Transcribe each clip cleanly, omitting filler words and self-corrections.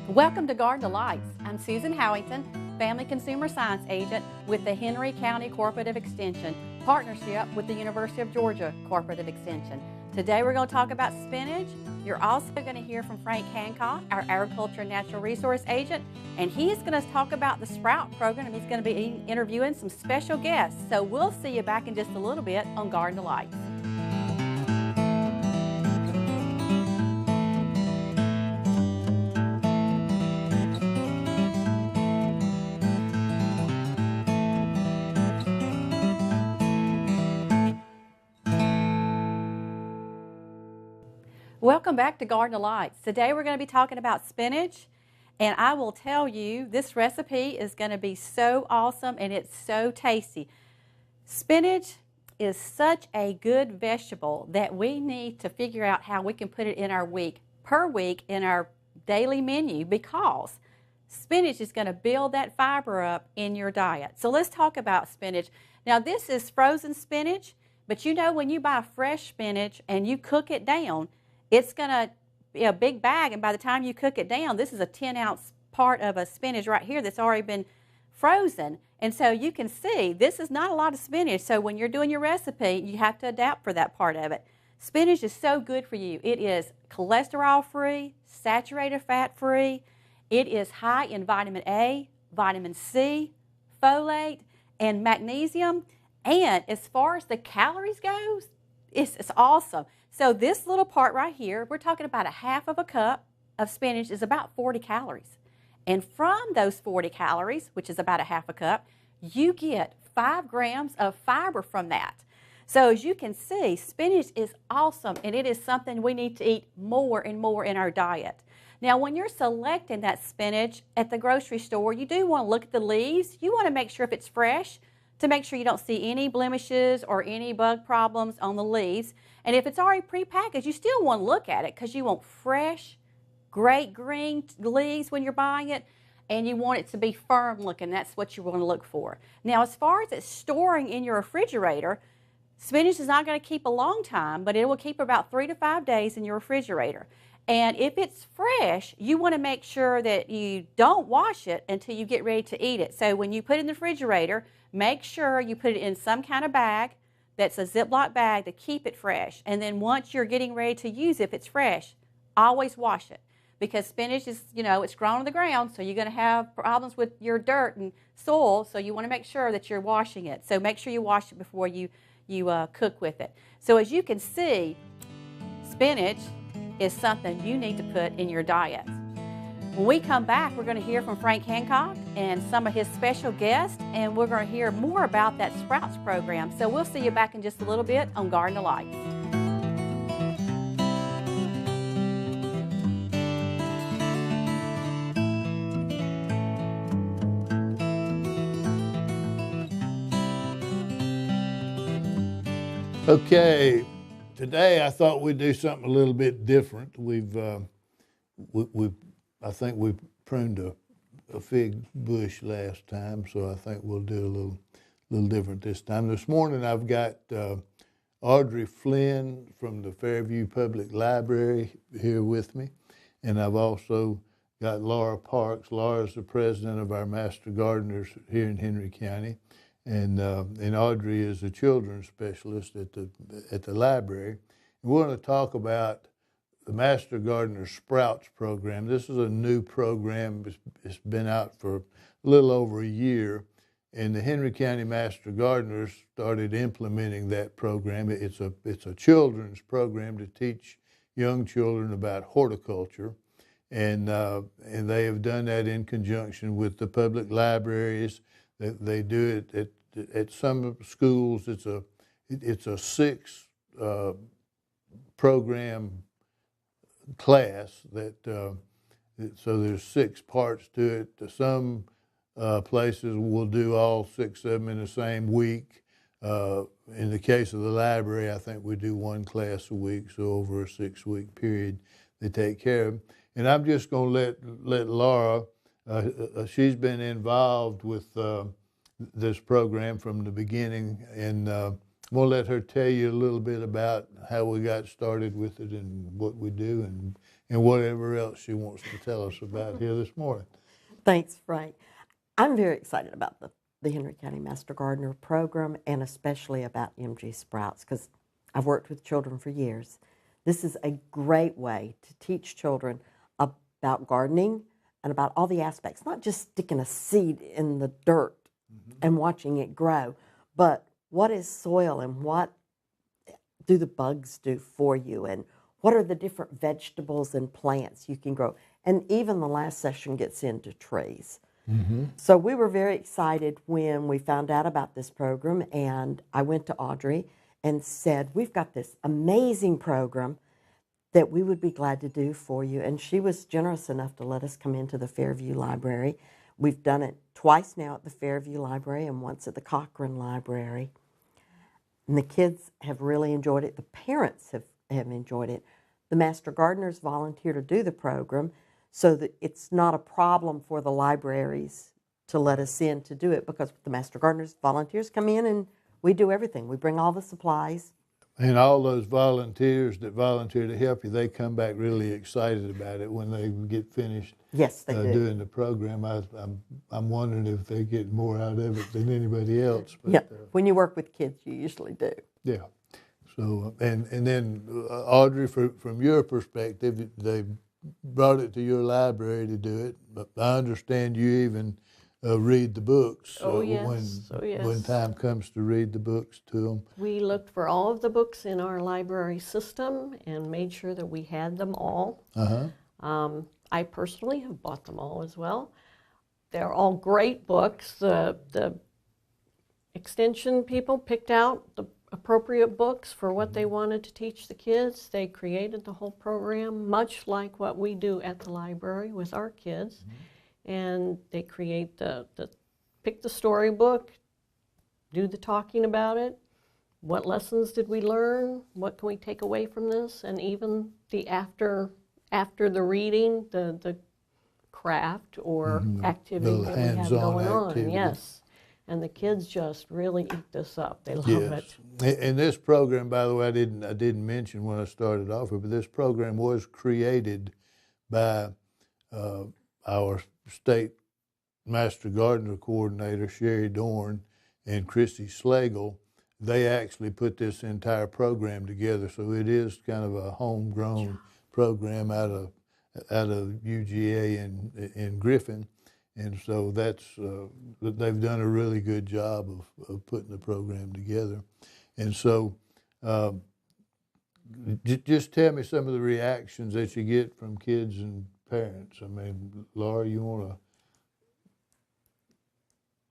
Welcome to Garden Delights. I'm Susan Howington, Family Consumer Science Agent with the Henry County Cooperative Extension, partnership with the University of Georgia Cooperative Extension. Today we're going to talk about spinach. You're also going to hear from Frank Hancock, our Agriculture and Natural Resource Agent, and he is going to talk about the Sprout program, and he's going to be interviewing some special guests. So we'll see you back in just a little bit on Garden Delights. Welcome back to Garden Delights. Today we're going to be talking about spinach, and I will tell you this recipe is going to be so awesome and it's so tasty. Spinach is such a good vegetable that we need to figure out how we can put it in our per week in our daily menu, because spinach is going to build that fiber up in your diet. So let's talk about spinach. Now this is frozen spinach, but you know when you buy fresh spinach and you cook it down, it's going to be a big bag, and by the time you cook it down, this is a 10-ounce part of a spinach right here that's already been frozen. And so you can see this is not a lot of spinach. So when you're doing your recipe, you have to adapt for that part of it. Spinach is so good for you. It is cholesterol-free, saturated fat-free. It is high in vitamin A, vitamin C, folate, and magnesium. And as far as the calories goes, it's awesome. So this little part right here, we're talking about a half of a cup of spinach is about 40 calories. And from those 40 calories, which is about a half a cup, you get 5 grams of fiber from that. So as you can see, spinach is awesome, and it is something we need to eat more and more in our diet. Now, when you're selecting that spinach at the grocery store, you do want to look at the leaves. You want to make sure if it's fresh, to make sure you don't see any blemishes or any bug problems on the leaves. And if it's already prepackaged, you still want to look at it because you want fresh, great green leaves when you're buying it, and you want it to be firm looking. That's what you want to look for. Now, as far as it's storing in your refrigerator, spinach is not going to keep a long time, but it will keep about 3 to 5 days in your refrigerator. And if it's fresh, you want to make sure that you don't wash it until you get ready to eat it. So when you put it in the refrigerator, make sure you put it in some kind of bag that's a Ziploc bag to keep it fresh. And then once you're getting ready to use it, if it's fresh, always wash it. Because spinach is, it's grown on the ground, so you're going to have problems with your dirt and soil, so you want to make sure that you're washing it. So make sure you wash it before you cook with it. So as you can see, spinach is something you need to put in your diet. When we come back, we're going to hear from Frank Hancock and some of his special guests, and we're going to hear more about that Sprouts program. So we'll see you back in just a little bit on Garden Delights. Okay, today I thought we'd do something a little bit different. I think we pruned a fig bush last time, so I think we'll do a little different this time. This morning I've got Audrey Flynn from the Fairview Public Library here with me, and I've also got Laura Parks. Laura's the president of our Master Gardeners here in Henry County, and Audrey is a children's specialist at the library. We want to talk about the Master Gardener Sprouts program. This is a new program. It's been out for a little over a year, and the Henry County Master Gardeners started implementing that program. It's a children's program to teach young children about horticulture, and they have done that in conjunction with the public libraries. They do it at some schools. It's a 6 program class so there's 6 parts to it. Some places will do all 6 of them in the same week. In the case of the library, I think we do 1 class a week, so over a 6-week period they take care of them. And I'm just going to let Laura, she's been involved with this program from the beginning, and I'm going to let her tell you a little bit about how we got started with it and what we do, and whatever else she wants to tell us about here this morning. Thanks, Frank. I'm very excited about the Henry County Master Gardener program, and especially about MG Sprouts, because I've worked with children for years. This is a great way to teach children about gardening and about all the aspects, not just sticking a seed in the dirt and watching it grow, but what is soil and what do the bugs do for you, and what are the different vegetables and plants you can grow. And even the last session gets into trees. So we were very excited when we found out about this program, and I went to Audrey and said, we've got this amazing program that we would be glad to do for you. And she was generous enough to let us come into the Fairview Library. We've done it twice now at the Fairview Library and once at the Cochran Library. And the kids have really enjoyed it. The parents have enjoyed it. The Master Gardeners volunteer to do the program so that it's not a problem for the libraries to let us in to do it, because the Master Gardeners volunteers come in and we do everything. We bring all the supplies. And all those volunteers that volunteer to help you, they come back really excited about it when they get finished. Yes, they do. Doing the program. I'm wondering if they get more out of it than anybody else. But, Yeah, when you work with kids, you usually do. Yeah. So, and then Audrey, from your perspective, they brought it to your library to do it. But I understand you even read the books when time comes to read the books to them. We looked for all of the books in our library system and made sure that we had them all. I personally have bought them all as well. They're all great books. The extension people picked out the appropriate books for what they wanted to teach the kids. They created the whole program much like what we do at the library with our kids. And they create pick the storybook, do the talking about it, what lessons did we learn, what can we take away from this, and even the after the reading, the craft or activity that we have going on. Yes. And the kids just really eat this up. They love it. And this program, by the way, I didn't mention when I started off, but this program was created by our state Master Gardener Coordinator, Sherry Dorn, and Christy Slagle. They actually put this entire program together, so it is kind of a homegrown program out of UGA in Griffin. And so they've done a really good job of putting the program together. And so just tell me some of the reactions that you get from kids and parents. I mean, Laura, you want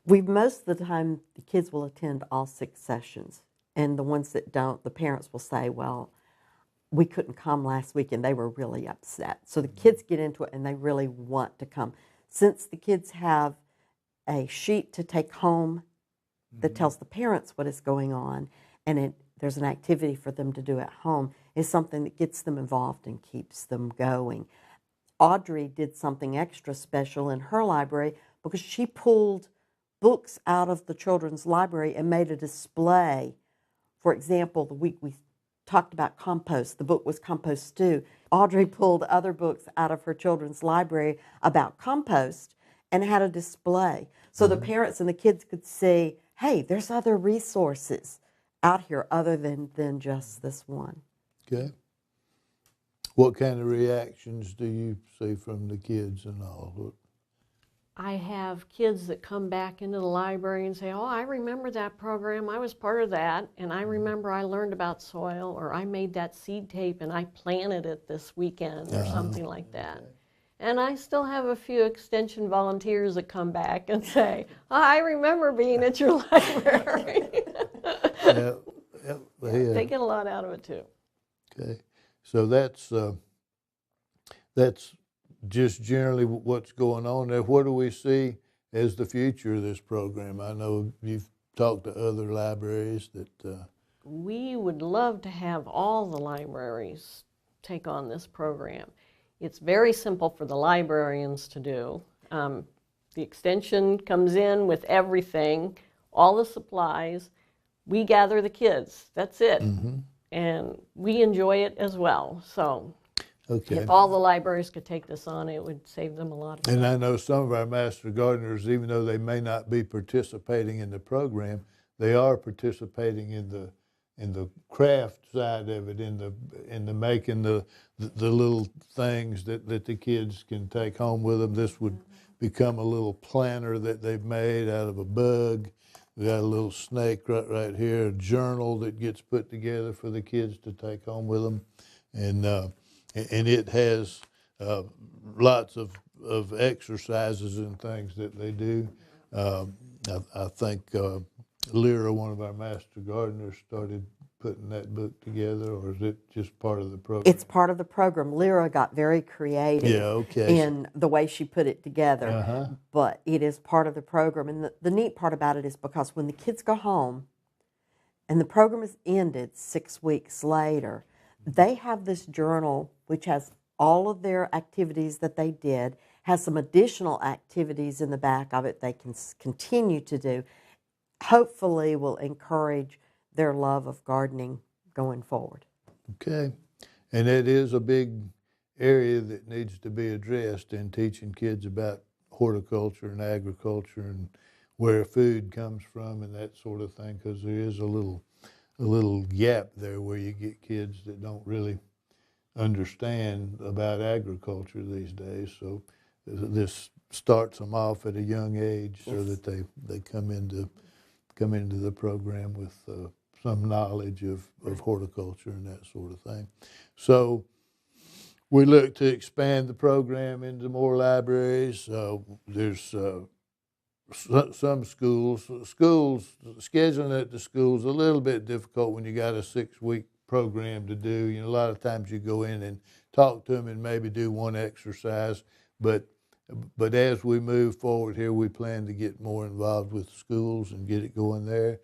to? Most of the time, the kids will attend all 6 sessions. And the ones that don't, the parents will say, well, we couldn't come last week, and they were really upset. So the kids get into it, and they really want to come. Since the kids have a sheet to take home that tells the parents what is going on, and there's an activity for them to do at home, is something that gets them involved and keeps them going. Audrey did something extra special in her library because she pulled books out of the children's library and made a display. For example, the week we talked about compost, the book was Compost Stew. Audrey pulled other books out of her children's library about compost and had a display. So the parents and the kids could see, hey, there's other resources out here other than just this one. Okay. What kind of reactions do you see from the kids and all? I have kids that come back into the library and say, oh, I remember that program. I was part of that. And I remember I learned about soil, or I made that seed tape and I planted it this weekend, or something like that. And I still have a few extension volunteers that come back and say, oh, I remember being at your library. They get a lot out of it too. Okay. So that's just generally what's going on there. What do we see as the future of this program? I know you've talked to other libraries that... We would love to have all the libraries take on this program. It's very simple for the librarians to do. The extension comes in with everything, all the supplies. We gather the kids. That's it. And we enjoy it as well. So Okay. If all the libraries could take this on, it would save them a lot of time. And I know some of our master gardeners, even though they may not be participating in the program, they are participating in the craft side of it, in the making the little things that the kids can take home with them. This would become a little planner that they've made out of a bug. We got a little snake right here, a journal that gets put together for the kids to take home with them, and it has lots of exercises and things that they do. I think Lyra, one of our master gardeners, started putting that book together, or is it just part of the program? It's part of the program. Lyra got very creative in the way she put it together, but it is part of the program. And the neat part about it is because when the kids go home and the program is ended 6 weeks later, they have this journal which has all of their activities that they did, has some additional activities in the back of it they can continue to do. Hopefully will encourage their love of gardening going forward. Okay. And it is a big area that needs to be addressed in teaching kids about horticulture and agriculture and where food comes from and that sort of thing, because there is a little gap there where you get kids that don't really understand about agriculture these days. So this starts them off at a young age so that they come into the program with some knowledge of horticulture and that sort of thing. So we look to expand the program into more libraries. There's some schools, scheduling at the schools a little bit difficult when you got a 6-week program to do. You know, a lot of times you go in and talk to them and maybe do one exercise, but as we move forward here, we plan to get more involved with schools and get it going there.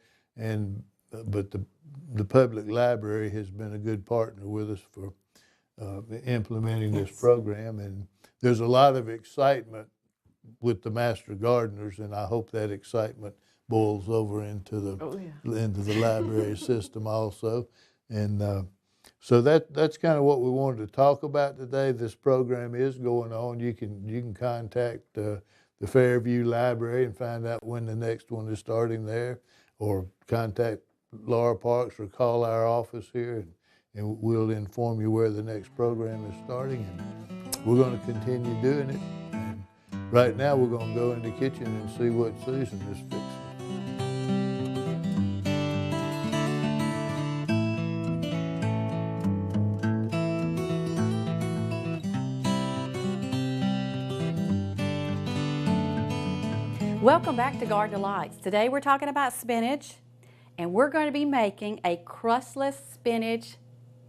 But the public library has been a good partner with us for implementing this program, and there's a lot of excitement with the master gardeners, and I hope that excitement boils over into the library system also. And so that's kind of what we wanted to talk about today. This program is going on. You can contact the Fairview Library and find out when the next one is starting there, or contact Laura Parks or call our office here, and we'll inform you where the next program is starting. And we're going to continue doing it. And right now we're going to go in the kitchen and see what Susan is fixing. Welcome back to Garden Delights. Today we're talking about spinach, and we're going to be making a crustless spinach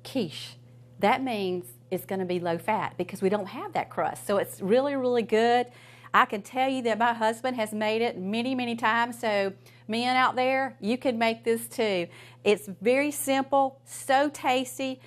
quiche. That means it's going to be low fat because we don't have that crust. So it's really, really good. I can tell you that my husband has made it many, many times. So men out there, you can make this too. It's very simple, so tasty.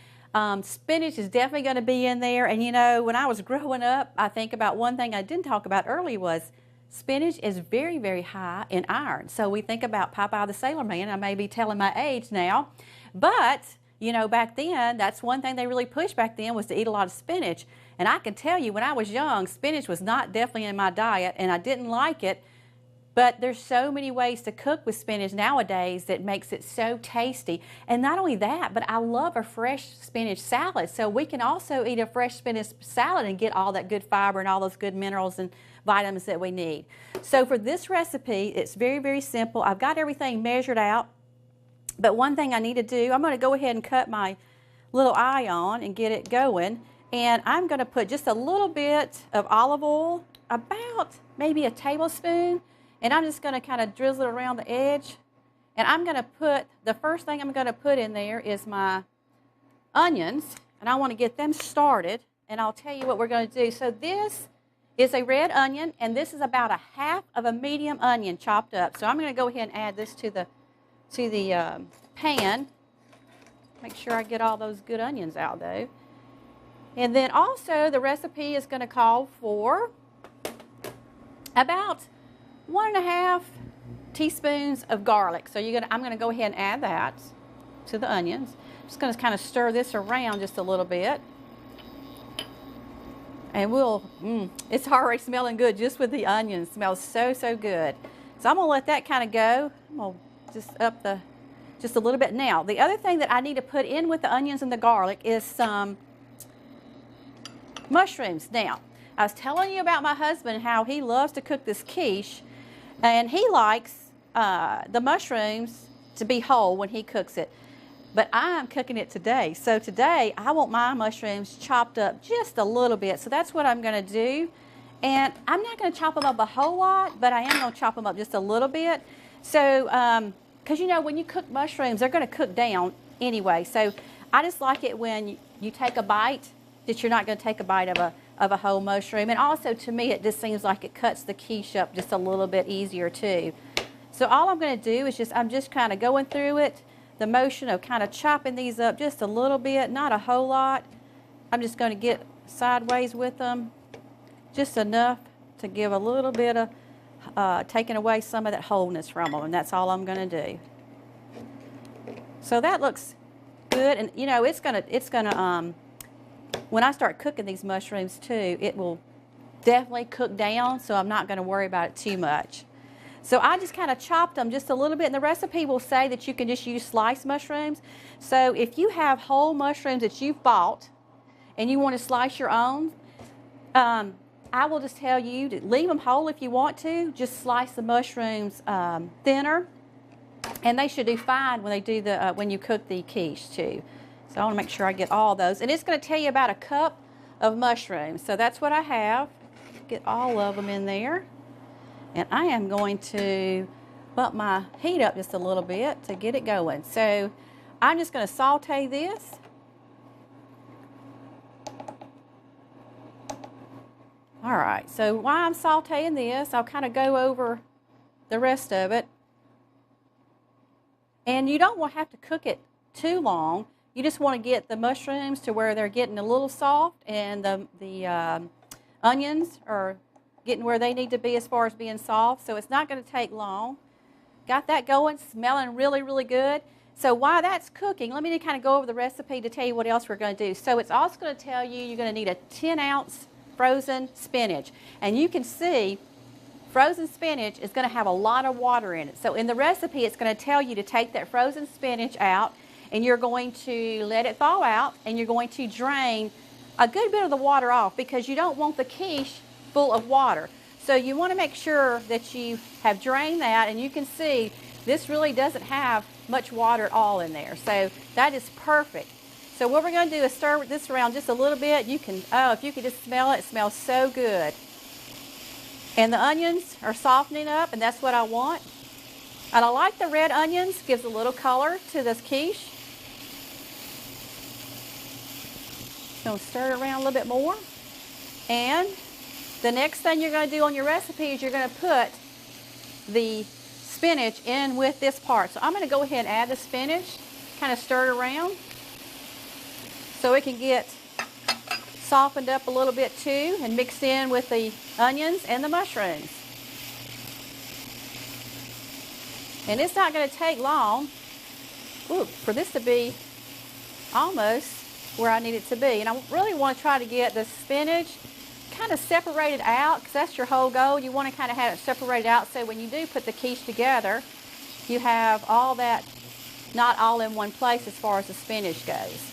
Spinach is definitely going to be in there. And you know, when I was growing up, I think about one thing I didn't talk about early was spinach is very, very high in iron. So we think about Popeye the Sailor Man. I may be telling my age now, but you know, back then, that's one thing they really pushed back then was to eat a lot of spinach. And I can tell you, when I was young, spinach was not definitely in my diet, and I didn't like it. But there's so many ways to cook with spinach nowadays that makes it so tasty. And not only that, but I love a fresh spinach salad. So we can also eat a fresh spinach salad and get all that good fiber and all those good minerals and vitamins that we need. So for this recipe, it's very, very simple. I've got everything measured out. But one thing I need to do, I'm going to go ahead and cut my little eye on and get it going. And I'm going to put just a little bit of olive oil, about maybe a tablespoon. And I'm just going to kind of drizzle it around the edge. And I'm going to put, the first thing I'm going to put in there is my onions. And I want to get them started. And I'll tell you what we're going to do. So this is a red onion, and this is about a half of a medium onion chopped up. So I'm going to go ahead and add this to the pan. Make sure I get all those good onions out though. And then also the recipe is going to call for about 1.5 teaspoons of garlic. So I'm going to go ahead and add that to the onions. I'm just going to kind of stir this around just a little bit. And it's already smelling good just with the onions. It smells so, so good. So I'm gonna let that kind of go. I'm gonna just up just a little bit. Now, the other thing that I need to put in with the onions and the garlic is some mushrooms. Now, I was telling you about my husband, how he loves to cook this quiche, and he likes the mushrooms to be whole when he cooks it. But I'm cooking it today. So today, I want my mushrooms chopped up just a little bit. So that's what I'm gonna do. And I'm not gonna chop them up a whole lot, but I am gonna chop them up just a little bit. So, because you know, when you cook mushrooms, they're gonna cook down anyway. So I just like it when you take a bite, that you're not gonna take a bite of a whole mushroom. And also, to me, it just seems like it cuts the quiche up just a little bit easier too. So all I'm gonna do is I'm just kind of going through it, the motion of kind of chopping these up just a little bit, not a whole lot. I'm just going to get sideways with them, just enough to give a little bit of taking away some of that wholeness from them, and that's all I'm going to do. So that looks good, and you know, it's gonna when I start cooking these mushrooms too, it will definitely cook down, so I'm not going to worry about it too much. So I just kind of chopped them just a little bit, and the recipe will say that you can just use sliced mushrooms. So if you have whole mushrooms that you've bought and you want to slice your own, I will just tell you to leave them whole if you want to. Just slice the mushrooms thinner, and they should do fine when they do when you cook the quiche too. So I want to make sure I get all those, and it's going to tell you about a cup of mushrooms. So that's what I have. Get all of them in there. And I am going to bump my heat up just a little bit to get it going. So I'm just going to saute this. All right, so while I'm sauteing this, I'll kind of go over the rest of it. And you don't want to have to cook it too long. You just want to get the mushrooms to where they're getting a little soft, and the onions are getting where they need to be as far as being soft. So it's not going to take long. Got that going, smelling really, really good. So while that's cooking, let me kind of go over the recipe to tell you what else we're going to do. So it's also going to tell you you're going to need a 10-ounce frozen spinach. And you can see frozen spinach is going to have a lot of water in it. So in the recipe, it's going to tell you to take that frozen spinach out, and you're going to let it thaw out, and you're going to drain a good bit of the water off, because you don't want the quiche full of water. So you want to make sure that you have drained that, and you can see this really doesn't have much water at all in there. So that is perfect. So what we're going to do is stir this around just a little bit. You can, if you could just smell it, it smells so good. And the onions are softening up, and that's what I want. And I like the red onions, gives a little color to this quiche. So stir it around a little bit more. And the next thing you're going to do on your recipe is you're going to put the spinach in with this part. So I'm going to go ahead and add the spinach, kind of stir it around so it can get softened up a little bit too, and mixed in with the onions and the mushrooms. And it's not going to take long for this to be almost where I need it to be. And I really want to try to get the spinach kind of separated out, because that's your whole goal. You want to kind of have it separated out, so when you do put the quiche together, you have all that not all in one place as far as the spinach goes.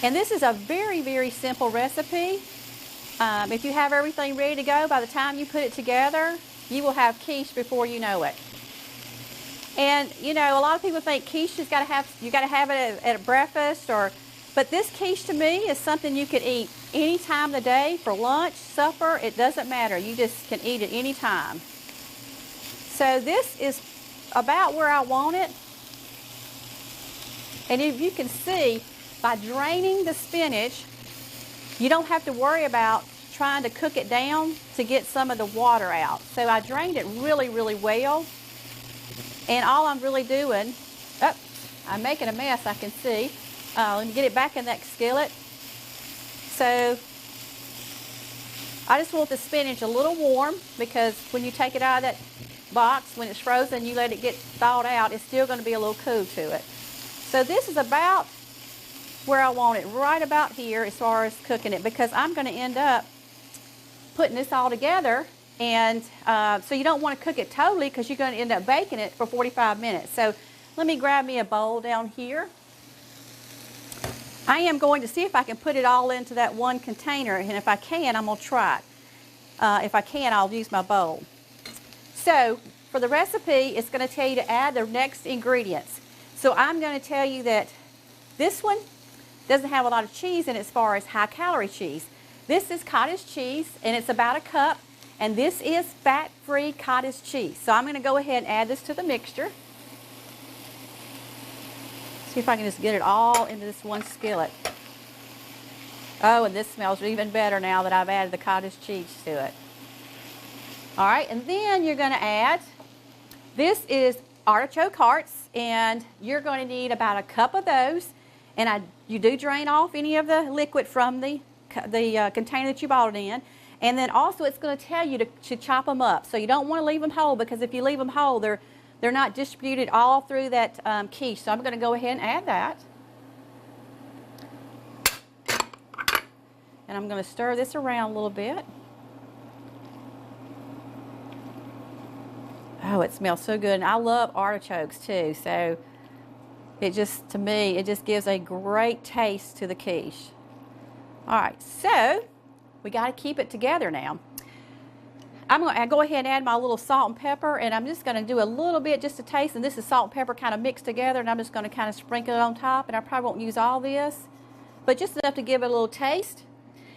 And this is a very, very simple recipe. If you have everything ready to go, by the time you put it together, you will have quiche before you know it. And you know, a lot of people think quiche you got to have it at breakfast, but this quiche to me is something you can eat any time of the day, for lunch, supper, it doesn't matter. You just can eat it any time. So this is about where I want it. And if you can see, by draining the spinach, you don't have to worry about trying to cook it down to get some of the water out. So I drained it really, really well. And all I'm really doing, I'm making a mess, I can see. Let me get it back in that skillet. So I just want the spinach a little warm, because when you take it out of that box, when it's frozen, you let it get thawed out, it's still going to be a little cool to it. So this is about where I want it, right about here as far as cooking it, because I'm going to end up putting this all together. And so you don't want to cook it totally because you're going to end up baking it for 45 minutes. So let me grab me a bowl down here. I am going to see if I can put it all into that one container, and if I can, I'm going to try it. If I can, I'll use my bowl. So for the recipe, it's going to tell you to add the next ingredients. So I'm going to tell you that this one doesn't have a lot of cheese in it as far as high-calorie cheese. This is cottage cheese, and it's about a cup, and this is fat-free cottage cheese. So I'm going to go ahead and add this to the mixture. See if I can just get it all into this one skillet. Oh, and this smells even better now that I've added the cottage cheese to it. All right, and then you're going to add, this is artichoke hearts, and you're going to need about a cup of those. And you do drain off any of the liquid from the container that you bought it in. And then also it's going to tell you to chop them up. So you don't want to leave them whole, because if you leave them whole, they're not distributed all through that quiche. So I'm going to go ahead and add that. And I'm going to stir this around a little bit. Oh, it smells so good. And I love artichokes too. So it just, to me, it just gives a great taste to the quiche. All right, so we got to keep it together now. I'm going to go ahead and add my little salt and pepper, and I'm just going to do a little bit just to taste. And this is salt and pepper kind of mixed together, and I'm just going to kind of sprinkle it on top. And I probably won't use all this, but just enough to give it a little taste.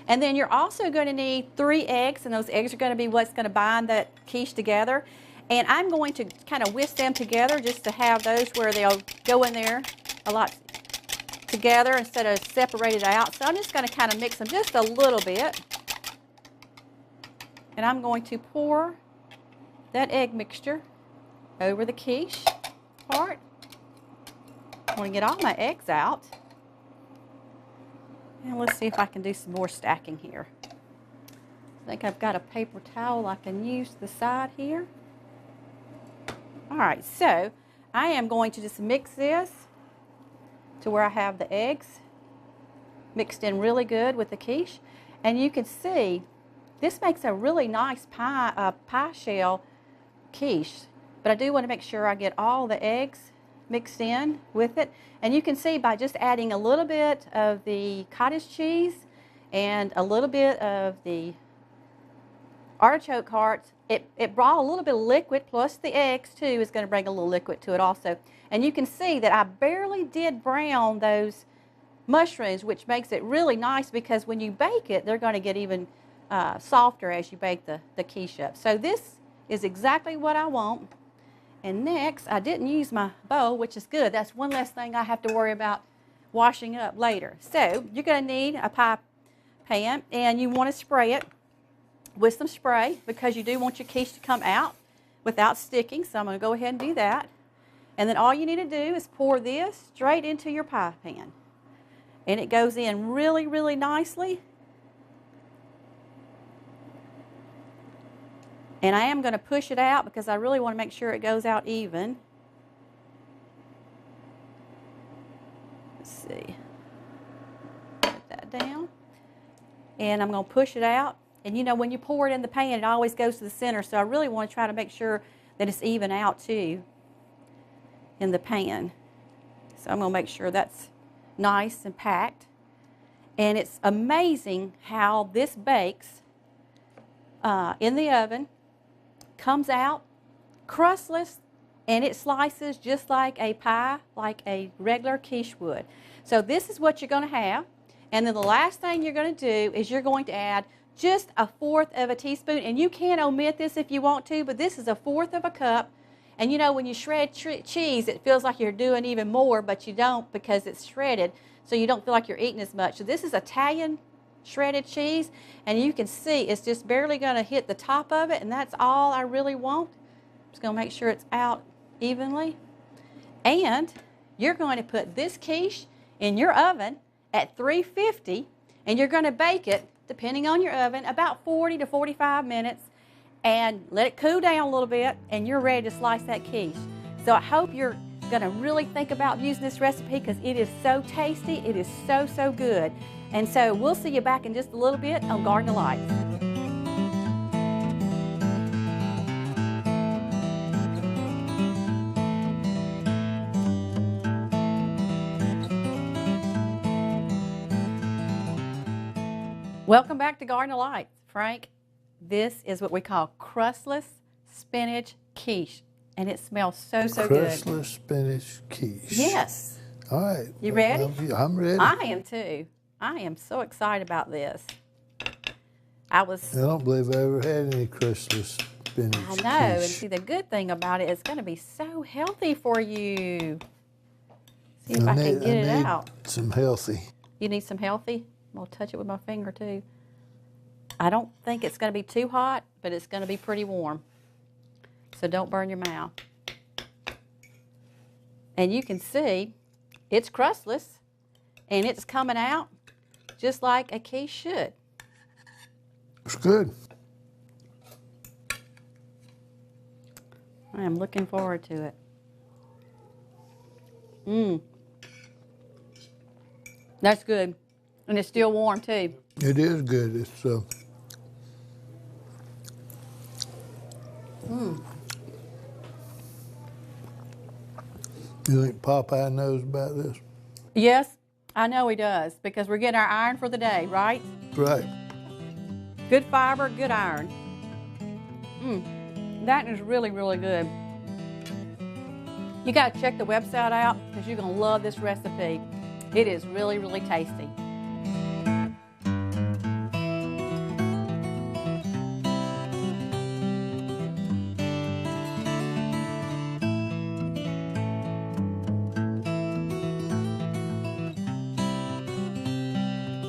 And then you're also going to need 3 eggs, and those eggs are going to be what's going to bind that quiche together. And I'm going to kind of whisk them together just to have those where they'll go in there a lot together instead of separated out. So I'm just going to kind of mix them just a little bit. And I'm going to pour that egg mixture over the quiche part. I'm going to get all my eggs out. And let's see if I can do some more stacking here. I think I've got a paper towel I can use to the side here. All right, so I am going to just mix this to where I have the eggs mixed in really good with the quiche. And you can see this makes a really nice pie shell quiche. But I do want to make sure I get all the eggs mixed in with it. And you can see by just adding a little bit of the cottage cheese and a little bit of the artichoke hearts, it brought a little bit of liquid, plus the eggs too is going to bring a little liquid to it also. And you can see that I barely did brown those mushrooms, which makes it really nice, because when you bake it, they're going to get even softer as you bake the quiche up. So this is exactly what I want. And next, I didn't use my bowl, which is good. That's one less thing I have to worry about washing up later. So you're going to need a pie pan, and you want to spray it with some spray, because you do want your quiche to come out without sticking. So I'm going to go ahead and do that. And then all you need to do is pour this straight into your pie pan. And it goes in really, really nicely. And I am going to push it out because I really want to make sure it goes out even. Let's see. Put that down. And I'm going to push it out. And you know, when you pour it in the pan, it always goes to the center. So I really want to try to make sure that it's even out too in the pan. So I'm going to make sure that's nice and packed. And it's amazing how this bakes in the oven, comes out crustless, and it slices just like a pie, like a regular quiche would. So this is what you're going to have. And then the last thing you're going to do is you're going to add just 1/4 of a teaspoon. And you can omit this if you want to, but this is 1/4 of a cup. And you know, when you shred cheese, it feels like you're doing even more, but you don't, because it's shredded, so you don't feel like you're eating as much. So this is Italian shredded cheese, and you can see it's just barely going to hit the top of it, and that's all I really want. I'm just going to make sure it's out evenly. And you're going to put this quiche in your oven at 350, and you're going to bake it, depending on your oven, about 40 to 45 minutes, and let it cool down a little bit, and you're ready to slice that quiche. So I hope you're going to really think about using this recipe because it is so tasty. It is so, so good. And so we'll see you back in just a little bit on Garden of Lights. Welcome back to Garden of Lights. Frank, this is what we call crustless spinach quiche, and it smells so, so good. Crustless spinach quiche. Yes. All right. You ready? I'm ready. I am too. I am so excited about this. I don't believe I ever had any crustless spinach I know, and quiche. see the good thing about it, it's going to be so healthy for you. See if I I can need get it out. some healthy. You need some healthy? I'm going to touch it with my finger too. I don't think it's going to be too hot, but it's going to be pretty warm. So don't burn your mouth. And you can see it's crustless and it's coming out just like a quiche should. It's good. I am looking forward to it. Mmm. That's good. And it's still warm too. It is good. It's You think Popeye knows about this? Yes, I know he does because we're getting our iron for the day, right? Right. Good fiber, good iron. That is really, really good. You got to check the website out because you're going to love this recipe. It is really, really tasty.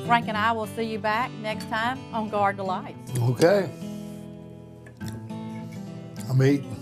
Frank and I will see you back next time on Garden of Lights. Okay. I'm eating.